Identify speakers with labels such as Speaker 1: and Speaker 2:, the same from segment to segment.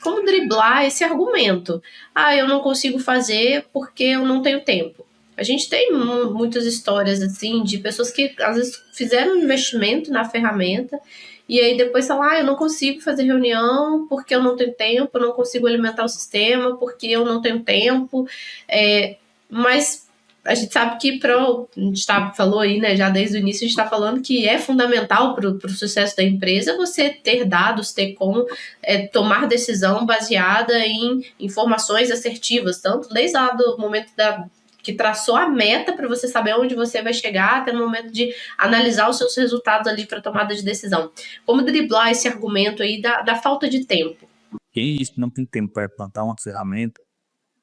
Speaker 1: como driblar esse argumento. Eu não consigo fazer porque eu não tenho tempo. A gente tem muitas histórias assim de pessoas que às vezes fizeram um investimento na ferramenta e aí depois falam, eu não consigo fazer reunião porque eu não tenho tempo, eu não consigo alimentar o sistema porque eu não tenho tempo. Mas a gente sabe que a gente falou aí, né, já desde o início, a gente está falando que é fundamental para o sucesso da empresa você ter dados, ter como tomar decisão baseada em informações assertivas, tanto desde lá do momento que traçou a meta para você saber onde você vai chegar, até no momento de analisar os seus resultados ali para tomada de decisão. Como driblar esse argumento aí da falta de tempo?
Speaker 2: Quem diz que não tem tempo para plantar uma ferramenta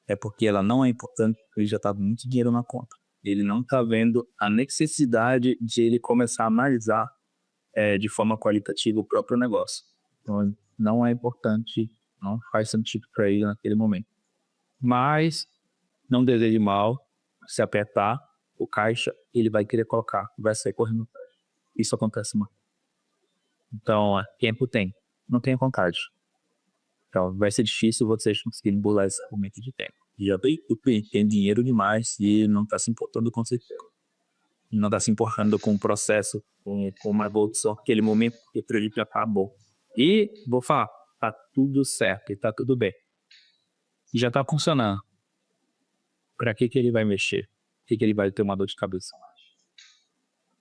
Speaker 2: é porque ela não é importante, porque ele já está muito dinheiro na conta. Ele não está vendo a necessidade de ele começar a analisar de forma qualitativa o próprio negócio. Então, não é importante, não faz sentido para ele naquele momento. Mas, não deseje mal, se apertar o caixa, ele vai querer colocar, vai sair correndo. Isso acontece muito. Então, tempo tem, não tenha vontade. Então, vai ser difícil vocês conseguirem burlar esse argumento de tempo. Já tem dinheiro demais e não está se importando com você. Não está se importando com o processo, com uma evolução naquele momento, porque o projeto já acabou. E, vou falar, tá tudo certo e tá tudo bem. E já tá funcionando. Para que ele vai mexer? Por que ele vai ter uma dor de cabeça?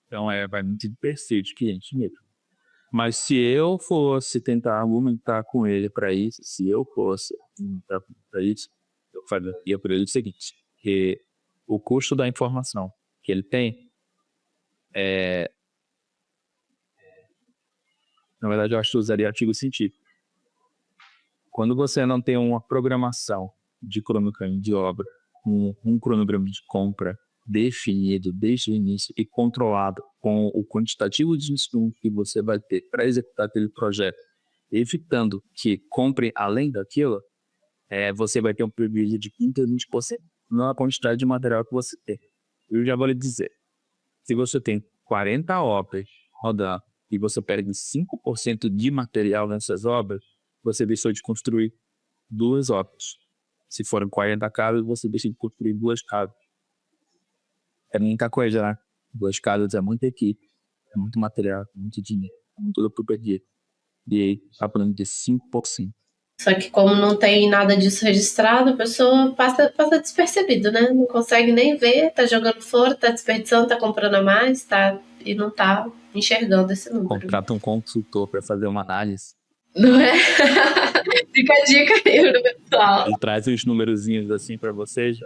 Speaker 2: Então, vai muito de perfil de cliente mesmo. Mas se eu fosse tentar argumentar com ele para isso, eu falaria para ele o seguinte, que o custo da informação que ele tem na verdade, eu acho que eu usaria artigo científico. Quando você não tem uma programação de cronograma de obra, um cronograma de compra definido desde o início e controlado com o quantitativo de insumos que você vai ter para executar aquele projeto, evitando que compre além daquilo, você vai ter um prejuízo de 15% a 20% na quantidade de material que você tem. Eu já vou lhe dizer, se você tem 40 obras rodando e você perde 5% de material nessas obras, você deixou de construir 2 obras. Se forem 40 casas, você deixa de construir 2 casas. É muita coisa, né? 2 casas é muita equipe, é muito material, é muito dinheiro, é muito lucro perdido. E aí, tá falando de 5%.
Speaker 1: Só que como não tem nada disso registrado, a pessoa passa despercebido, né? Não consegue nem ver, tá jogando fora, tá desperdiçando, tá comprando a mais, e não tá enxergando esse número.
Speaker 2: Contrata um consultor para fazer uma análise.
Speaker 1: Não é? Fica a dica aí pro pessoal.
Speaker 2: Ele traz uns numerozinhos assim para vocês,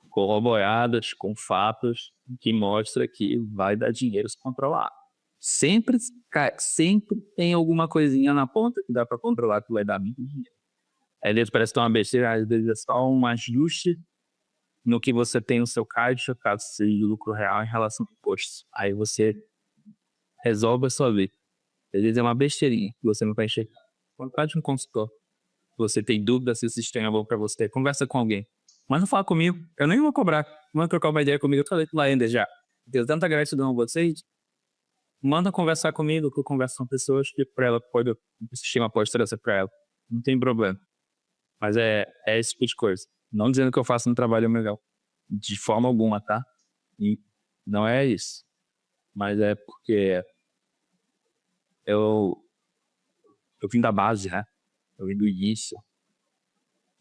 Speaker 2: corroborados com fatos que mostra que vai dar dinheiro se controlar. Sempre tem alguma coisinha na ponta que dá para controlar que vai dar muito dinheiro. Às vezes parece que é uma besteira, às vezes é só um ajuste no que você tem no seu caixa, caso seja de lucro real em relação ao imposto. Aí você resolve a sua vida. Às vezes é uma besteirinha que você não vai enxergar. Contrate um consultor. Você tem dúvida se o sistema é bom para você, conversa com alguém. Mas não fala comigo, eu nem vou cobrar. Manda trocar uma ideia comigo, eu falei com o Laender já. Tenho tanta gratidão a vocês. Manda conversar comigo, que eu converso com pessoas que para ela o sistema pode trazer para ela. Não tem problema. Mas é esse tipo de coisa. Não dizendo que eu faço um trabalho legal. De forma alguma, tá? E não é isso. Mas é porque eu vim da base, né? Eu vim do início.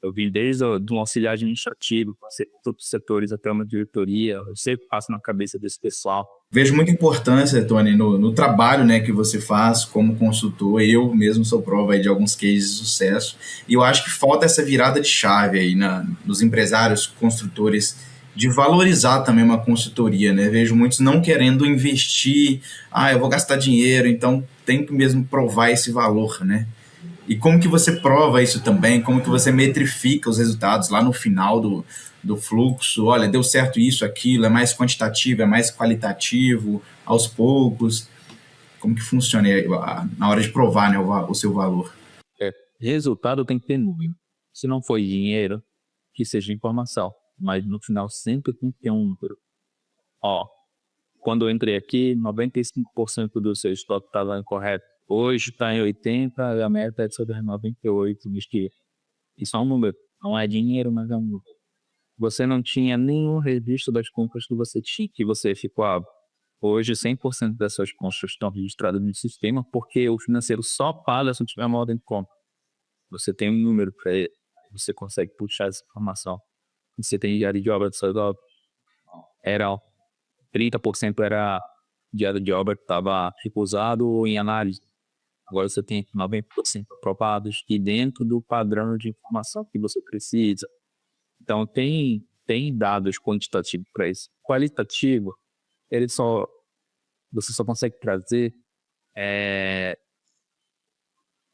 Speaker 2: Eu vim desde um auxiliar administrativo, passei por todos os setores até uma diretoria. Eu sempre passo na cabeça desse pessoal.
Speaker 3: Vejo muita importância, Tony, no trabalho, né, que você faz como consultor. Eu mesmo sou prova aí de alguns cases de sucesso. E eu acho que falta essa virada de chave aí nos empresários, construtores, de valorizar também uma consultoria, né? Vejo muitos não querendo investir. Eu vou gastar dinheiro, então tem que mesmo provar esse valor, né? E como que você prova isso também? Como que você metrifica os resultados lá no final do fluxo? Olha, deu certo isso, aquilo, é mais quantitativo, é mais qualitativo, aos poucos. Como que funciona na hora de provar, né, o seu valor?
Speaker 2: Resultado tem que ter número. Se não for dinheiro, que seja informação. Mas no final sempre tem que ter um número. Quando eu entrei aqui, 95% do seu estoque estava incorreto. Hoje está em 80, a meta é de sobre 98, que isso é um número, não é dinheiro, mas é um número. Você não tinha nenhum registro das compras que você tinha, que você efetuava. Hoje, 100% das suas compras estão registradas no sistema, porque o financeiro só paga se tiver uma ordem de compra. Você tem um número para ele, você consegue puxar essa informação. Você tem diário de obra do seu obra. Era 30% era diário de obra que estava recusado ou em análise. Agora você tem 90% aprovados e dentro do padrão de informação que você precisa. Então, tem dados quantitativos para isso. Qualitativo, você só consegue trazer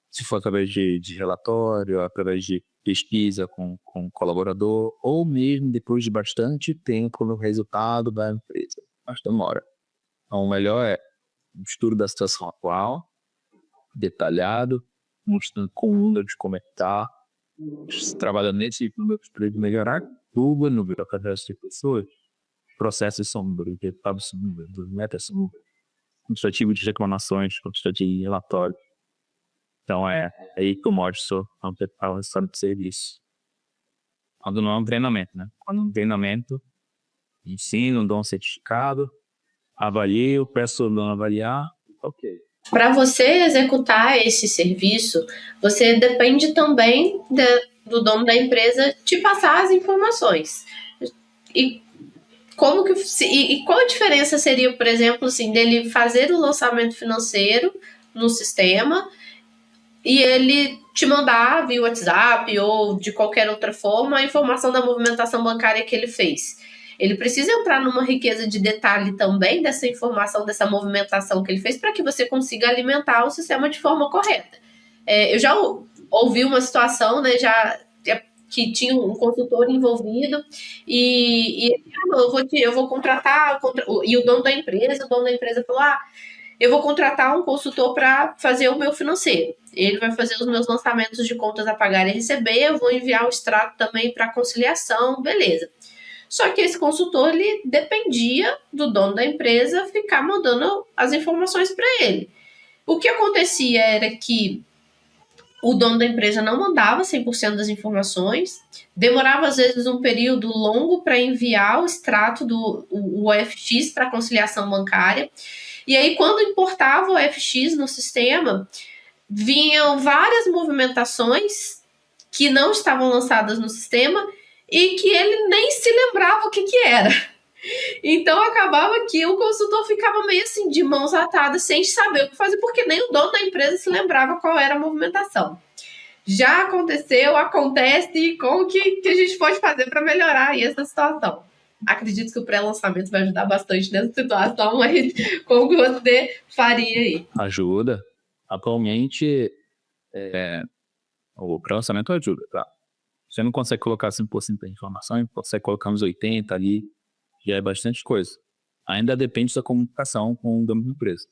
Speaker 2: se for através de relatório, através de pesquisa com colaborador, ou mesmo depois de bastante tempo no resultado da empresa. Mas demora. Então, o melhor é um estudo da situação atual, detalhado, mostrando como de comentar, trabalhando nesse número para melhorar tudo, número da cadastro de pessoas, processos são números, resultados são números, metas são números, quantitativo de reclamações, quantitativo de relatório. Então é aí que eu mostro o resultado de serviço. Quando não é um treinamento, né? Quando é um treinamento, ensino, dou um certificado, avalio, peço não avaliar, ok.
Speaker 1: Para você executar esse serviço, você depende também do dono da empresa te passar as informações. E qual a diferença seria, por exemplo, assim, dele fazer o lançamento financeiro no sistema e ele te mandar via WhatsApp ou de qualquer outra forma a informação da movimentação bancária que ele fez? Ele precisa entrar numa riqueza de detalhe também dessa informação, dessa movimentação que ele fez, para que você consiga alimentar o sistema de forma correta. Eu já ouvi uma situação, né, que tinha um consultor envolvido e ele falou, eu vou contratar, e o dono da empresa falou, eu vou contratar um consultor para fazer o meu financeiro. Ele vai fazer os meus lançamentos de contas a pagar e receber, eu vou enviar o extrato também para conciliação, beleza. Só que esse consultor, ele dependia do dono da empresa ficar mandando as informações para ele. O que acontecia era que o dono da empresa não mandava 100% das informações, demorava às vezes um período longo para enviar o extrato do OFX para conciliação bancária. E aí, quando importava o OFX no sistema, vinham várias movimentações que não estavam lançadas no sistema e que ele nem se lembrava o que era. Então acabava que o consultor ficava meio assim de mãos atadas, sem saber o que fazer, porque nem o dono da empresa se lembrava qual era a movimentação. Já aconteceu, acontece, e como que a gente pode fazer para melhorar aí essa situação? Acredito que o pré-lançamento vai ajudar bastante nessa situação, mas como que você faria aí?
Speaker 2: Ajuda. Atualmente, o pré-lançamento ajuda, tá? Você não consegue colocar 100% da informação, consegue colocar uns 80% ali, já é bastante coisa. Ainda depende da comunicação com o dono da empresa.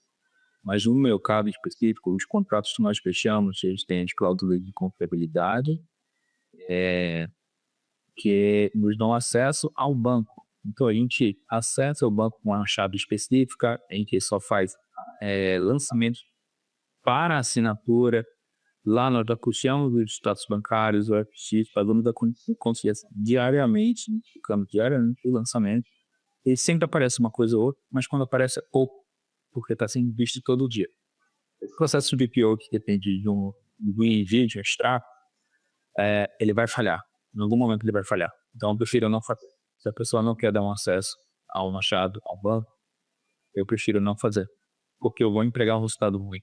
Speaker 2: Mas no meu caso específico, os contratos que nós fechamos, eles têm as cláusulas de confiabilidade, que nos dão acesso ao banco. Então a gente acessa o banco com uma chave específica, a gente só faz lançamentos para assinatura. Lá nós puxamos os status bancários, o FX, fazemos a conciliação diariamente, ficamos diariamente o lançamento. E sempre aparece uma coisa ou outra, mas quando aparece é pouco, porque está sendo visto todo dia. O processo de BPO, que depende de um envio de extrato, ele vai falhar. Em algum momento ele vai falhar. Então eu prefiro não fazer. Se a pessoa não quer dar um acesso ao machado, ao banco, eu prefiro não fazer, porque eu vou empregar um resultado ruim.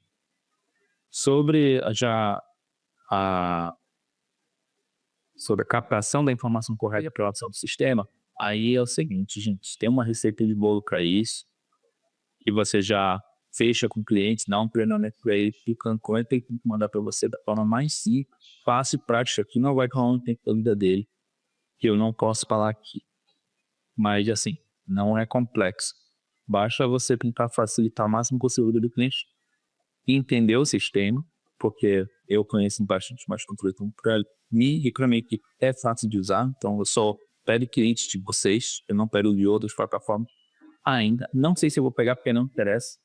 Speaker 2: Sobre a captação da informação correta e a aprovação do sistema, aí é o seguinte, gente, tem uma receita de bolo para isso, que você já fecha com o cliente, dá um treinamento para ele, ficando com ele, tem que mandar para você da forma mais simples, fácil e prática, que não vai rolar um tempo da vida dele, que eu não posso falar aqui. Mas, assim, não é complexo. Basta você tentar facilitar o máximo possível do cliente, entender o sistema, porque eu conheço bastante mais controle, então para mim e para mim que é fácil de usar, então eu só pego clientes de vocês, eu não pego de outras plataformas ainda. Não sei se eu vou pegar porque não interessa,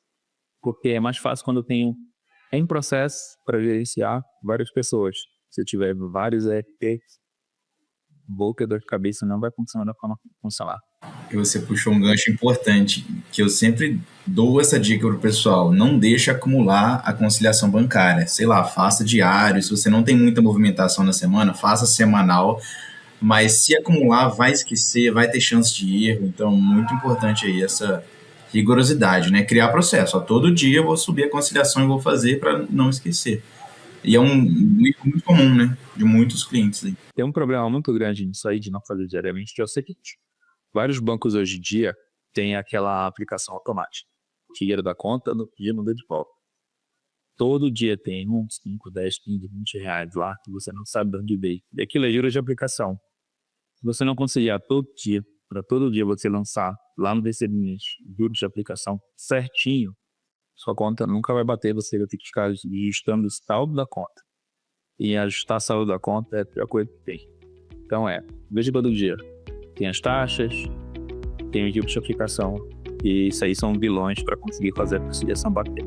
Speaker 2: porque é mais fácil quando eu tenho em processo para gerenciar várias pessoas. Se eu tiver vários ERP, boca, dor de cabeça não vai funcionar da forma que funcionar.
Speaker 3: E você puxou um gancho importante, que eu sempre dou essa dica pro pessoal: não deixe acumular a conciliação bancária. Sei lá, faça diário. Se você não tem muita movimentação na semana, faça semanal. Mas se acumular, vai esquecer, vai ter chance de erro. Então, muito importante aí essa rigorosidade, né? Criar processo. Ó, todo dia eu vou subir a conciliação e vou fazer para não esquecer. E é um erro muito comum, né? De muitos clientes aí.
Speaker 2: Tem um problema muito grande nisso aí de não fazer diariamente, que é o seguinte: vários bancos hoje em dia têm aquela aplicação automática. Tira da conta, no dia não dá de volta. Todo dia tem uns 5, 10, 15, 20 reais lá que você não sabe de onde veio. E aquilo é juros de aplicação. Se você não conciliar todo dia, para todo dia você lançar lá no recebimento juros de aplicação certinho, sua conta nunca vai bater, você vai ter que ficar registrando o saldo da conta. E ajustar o saldo da conta é a pior coisa que tem. Então veja todo dia. Tem as taxas, tem o tipo de aplicação, e isso aí são vilões para conseguir fazer a conciliação bater.